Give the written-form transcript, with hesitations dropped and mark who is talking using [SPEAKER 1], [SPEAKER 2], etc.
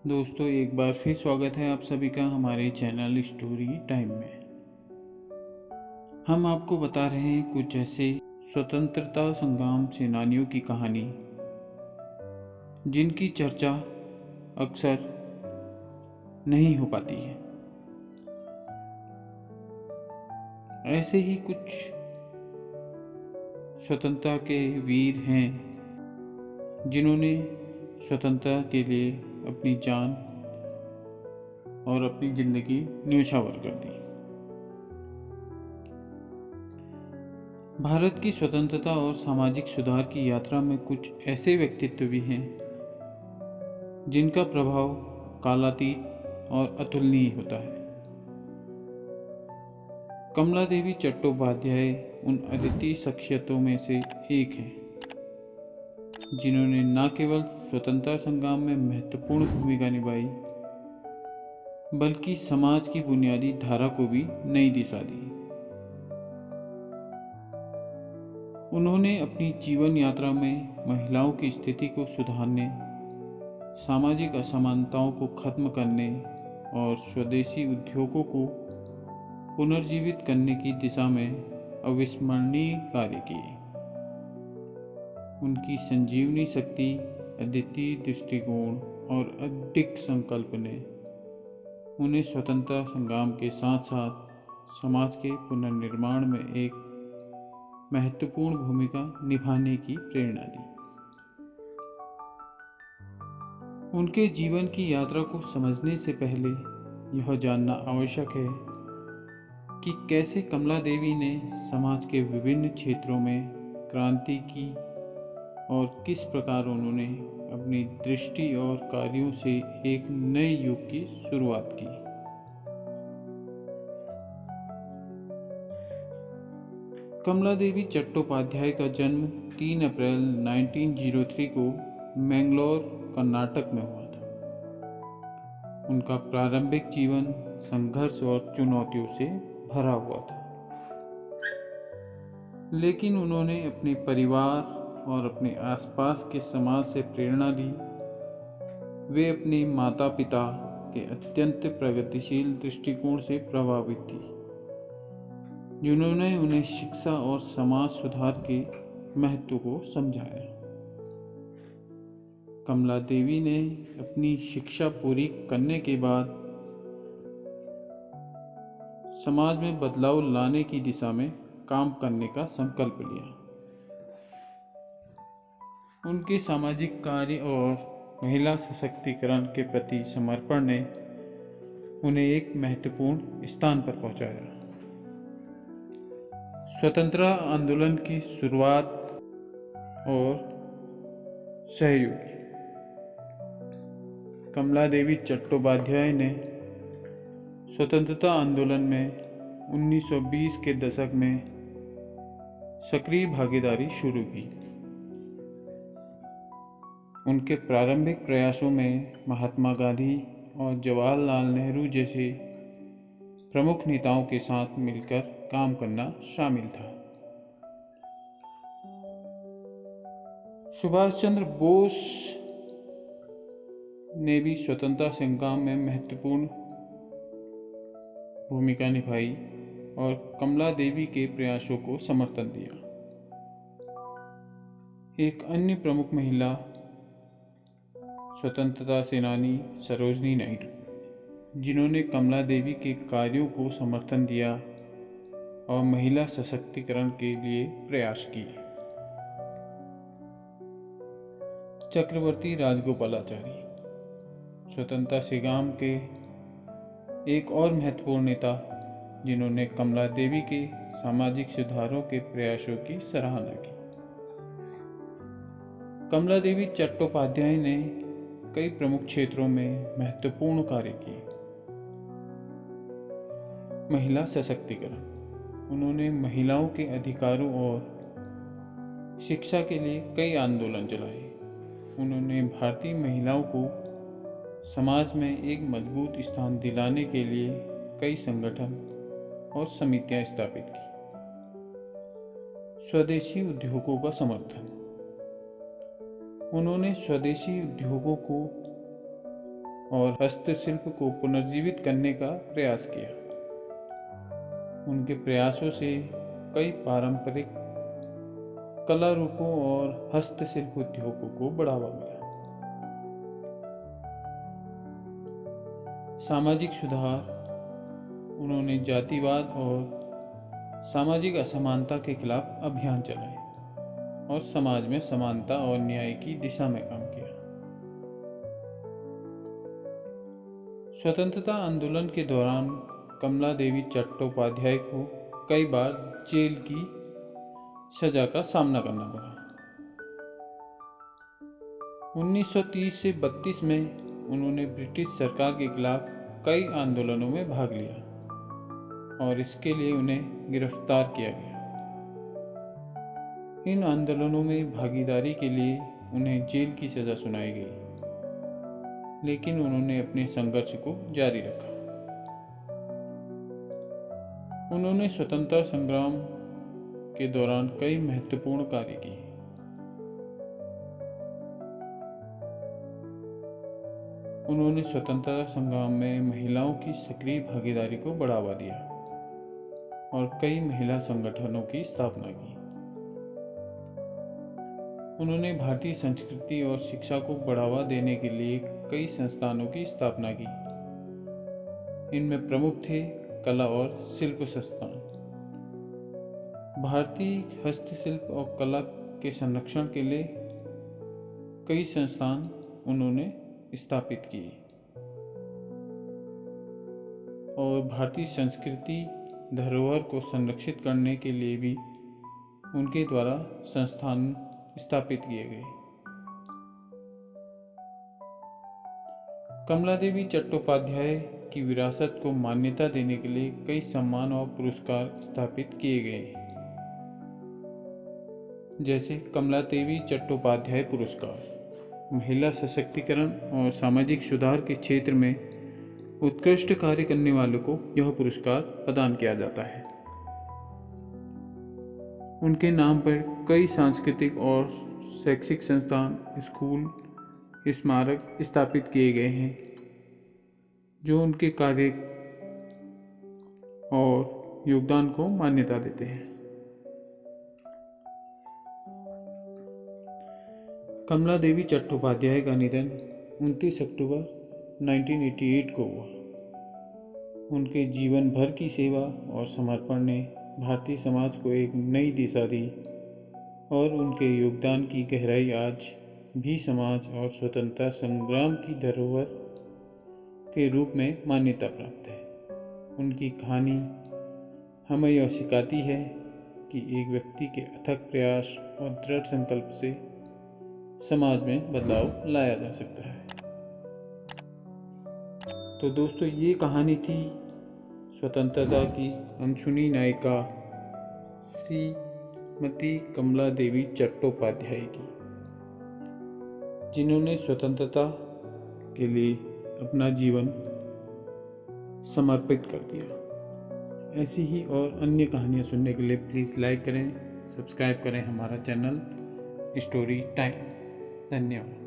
[SPEAKER 1] दोस्तों, एक बार फिर स्वागत है आप सभी का हमारे चैनल स्टोरी टाइम में। हम आपको बता रहे हैं कुछ ऐसे स्वतंत्रता संग्राम सेनानियों की कहानी जिनकी चर्चा अक्सर नहीं हो पाती है। ऐसे ही कुछ स्वतंत्रता के वीर हैं जिन्होंने स्वतंत्रता के लिए अपनी जान और अपनी जिंदगी न्योछावर कर दी। भारत की स्वतंत्रता और सामाजिक सुधार की यात्रा में कुछ ऐसे व्यक्तित्व भी हैं जिनका प्रभाव कालातीत और अतुलनीय होता है। कमला देवी चट्टोपाध्याय उन अद्वितीय शख्सियतों में से एक हैं जिन्होंने न केवल स्वतंत्रता संग्राम में महत्वपूर्ण भूमिका निभाई बल्कि समाज की बुनियादी धारा को भी नई दिशा दी। उन्होंने अपनी जीवन यात्रा में महिलाओं की स्थिति को सुधारने, सामाजिक असमानताओं को खत्म करने और स्वदेशी उद्योगों को पुनर्जीवित करने की दिशा में अविस्मरणीय कार्य किए। उनकी संजीवनी शक्ति, अद्वितीय दृष्टिकोण और अडिग संकल्प ने उन्हें स्वतंत्रता संग्राम के साथ साथ समाज के पुनर्निर्माण में एक महत्वपूर्ण भूमिका निभाने की प्रेरणा दी। उनके जीवन की यात्रा को समझने से पहले यह जानना आवश्यक है कि कैसे कमला देवी ने समाज के विभिन्न क्षेत्रों में क्रांति की और किस प्रकार उन्होंने अपनी दृष्टि और कार्यों से एक नए युग की शुरुआत की। कमला देवी चट्टोपाध्याय का जन्म 3 अप्रैल 1903 को मैंगलोर, कर्नाटक में हुआ था। उनका प्रारंभिक जीवन संघर्ष और चुनौतियों से भरा हुआ था, लेकिन उन्होंने अपने परिवार और अपने आसपास के समाज से प्रेरणा ली। वे अपने माता पिता के अत्यंत प्रगतिशील दृष्टिकोण से प्रभावित थी, जिन्होंने उन्हें शिक्षा और समाज सुधार के महत्व को समझाया। कमला देवी ने अपनी शिक्षा पूरी करने के बाद समाज में बदलाव लाने की दिशा में काम करने का संकल्प लिया। उनके सामाजिक कार्य और महिला सशक्तिकरण के प्रति समर्पण ने उन्हें एक महत्वपूर्ण स्थान पर पहुंचाया। स्वतंत्रता आंदोलन की शुरुआत और सहयोगी कमला देवी चट्टोपाध्याय ने स्वतंत्रता आंदोलन में 1920 के दशक में सक्रिय भागीदारी शुरू की। उनके प्रारंभिक प्रयासों में महात्मा गांधी और जवाहरलाल नेहरू जैसे प्रमुख नेताओं के साथ मिलकर काम करना शामिल था। सुभाष चंद्र बोस ने भी स्वतंत्रता संग्राम में महत्वपूर्ण भूमिका निभाई और कमला देवी के प्रयासों को समर्थन दिया। एक अन्य प्रमुख महिला स्वतंत्रता सेनानी सरोजिनी नायडू, जिन्होंने कमला देवी के कार्यों को समर्थन दिया और महिला सशक्तिकरण के लिए प्रयास किए। चक्रवर्ती राजगोपालाचारी स्वतंत्रता संग्राम के एक और महत्वपूर्ण नेता, जिन्होंने कमला देवी के सामाजिक सुधारों के प्रयासों की सराहना की। कमला देवी चट्टोपाध्याय ने कई प्रमुख क्षेत्रों में महत्वपूर्ण कार्य किए। महिला सशक्तिकरण, उन्होंने महिलाओं के अधिकारों और शिक्षा के लिए कई आंदोलन चलाए। उन्होंने भारतीय महिलाओं को समाज में एक मजबूत स्थान दिलाने के लिए कई संगठन और समितियां स्थापित की। स्वदेशी उद्योगों का समर्थन, उन्होंने स्वदेशी उद्योगों को और हस्तशिल्प को पुनर्जीवित करने का प्रयास किया। उनके प्रयासों से कई पारंपरिक कला रूपों और हस्तशिल्प उद्योगों को बढ़ावा मिला। सामाजिक सुधार, उन्होंने जातिवाद और सामाजिक असमानता के खिलाफ अभियान चलाए और समाज में समानता और न्याय की दिशा में काम किया। स्वतंत्रता आंदोलन के दौरान कमला देवी चट्टोपाध्याय को कई बार जेल की सजा का सामना करना पड़ा। 1930 से 32 में उन्होंने ब्रिटिश सरकार के खिलाफ कई आंदोलनों में भाग लिया और इसके लिए उन्हें गिरफ्तार किया गया। इन आंदोलनों में भागीदारी के लिए उन्हें जेल की सजा सुनाई गई, लेकिन उन्होंने अपने संघर्ष को जारी रखा। उन्होंने स्वतंत्रता संग्राम के दौरान कई महत्वपूर्ण कार्य किए। उन्होंने स्वतंत्रता संग्राम में महिलाओं की सक्रिय भागीदारी को बढ़ावा दिया और कई महिला संगठनों की स्थापना की। उन्होंने भारतीय संस्कृति और शिक्षा को बढ़ावा देने के लिए कई संस्थानों की स्थापना की। इनमें प्रमुख थे कला और शिल्प संस्थान। भारतीय हस्तशिल्प और कला के संरक्षण के लिए कई संस्थान उन्होंने स्थापित किए और भारतीय संस्कृति धरोहर को संरक्षित करने के लिए भी उनके द्वारा संस्थान स्थापित किए गए। कमला देवी चट्टोपाध्याय की विरासत को मान्यता देने के लिए कई सम्मान और पुरस्कार स्थापित किए गए, जैसे कमला देवी चट्टोपाध्याय पुरस्कार। महिला सशक्तिकरण और सामाजिक सुधार के क्षेत्र में उत्कृष्ट कार्य करने वालों को यह पुरस्कार प्रदान किया जाता है। उनके नाम पर कई सांस्कृतिक और शैक्षिक संस्थान, स्कूल, स्मारक स्थापित किए गए हैं, जो उनके कार्य और योगदान को मान्यता देते हैं। कमला देवी चट्टोपाध्याय का निधन 29 अक्टूबर 1988 को हुआ। उनके जीवन भर की सेवा और समर्पण ने भारतीय समाज को एक नई दिशा दी और उनके योगदान की गहराई आज भी समाज और स्वतंत्रता संग्राम की धरोहर के रूप में मान्यता प्राप्त है। उनकी कहानी हमें यह सिखाती है कि एक व्यक्ति के अथक प्रयास और दृढ़ संकल्प से समाज में बदलाव लाया जा सकता है। तो दोस्तों, ये कहानी थी स्वतंत्रता की अनसुनी नायिका श्रीमती कमला देवी चट्टोपाध्याय की, जिन्होंने स्वतंत्रता के लिए अपना जीवन समर्पित कर दिया। ऐसी ही और अन्य कहानियाँ सुनने के लिए प्लीज़ लाइक करें, सब्सक्राइब करें हमारा चैनल स्टोरी टाइम। धन्यवाद।